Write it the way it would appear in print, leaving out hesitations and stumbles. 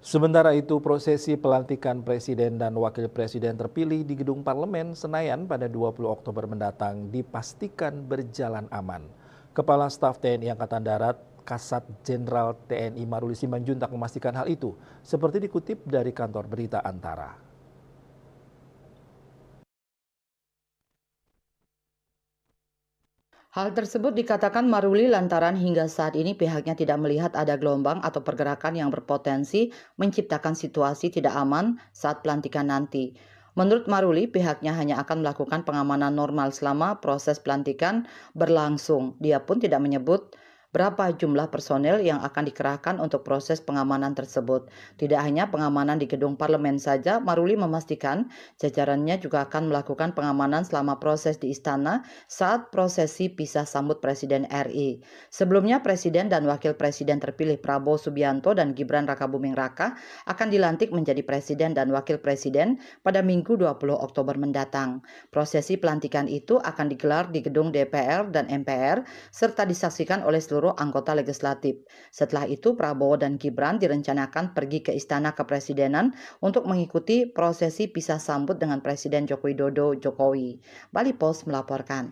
Sementara itu, prosesi pelantikan Presiden dan Wakil Presiden terpilih di Gedung Parlemen Senayan pada 20 Oktober mendatang dipastikan berjalan aman. Kepala Staf TNI Angkatan Darat, Kasat Jenderal TNI Maruli Simanjuntak memastikan hal itu, seperti dikutip dari kantor berita Antara. Hal tersebut dikatakan Maruli lantaran hingga saat ini pihaknya tidak melihat ada gelombang atau pergerakan yang berpotensi menciptakan situasi tidak aman saat pelantikan nanti. Menurut Maruli, pihaknya hanya akan melakukan pengamanan normal selama proses pelantikan berlangsung. Dia pun tidak menyebut berapa jumlah personel yang akan dikerahkan untuk proses pengamanan tersebut. Tidak hanya pengamanan di gedung parlemen saja, Maruli memastikan jajarannya juga akan melakukan pengamanan selama proses di istana saat prosesi pisah sambut Presiden RI. Sebelumnya, Presiden dan Wakil Presiden terpilih Prabowo Subianto dan Gibran Rakabuming Raka akan dilantik menjadi Presiden dan Wakil Presiden pada Minggu 20 Oktober mendatang. Prosesi pelantikan itu akan digelar di gedung DPR dan MPR serta disaksikan oleh seluruh anggota legislatif. Setelah itu, Prabowo dan Gibran direncanakan pergi ke Istana Kepresidenan untuk mengikuti prosesi pisah sambut dengan Presiden Joko Widodo Jokowi. Bali Post melaporkan.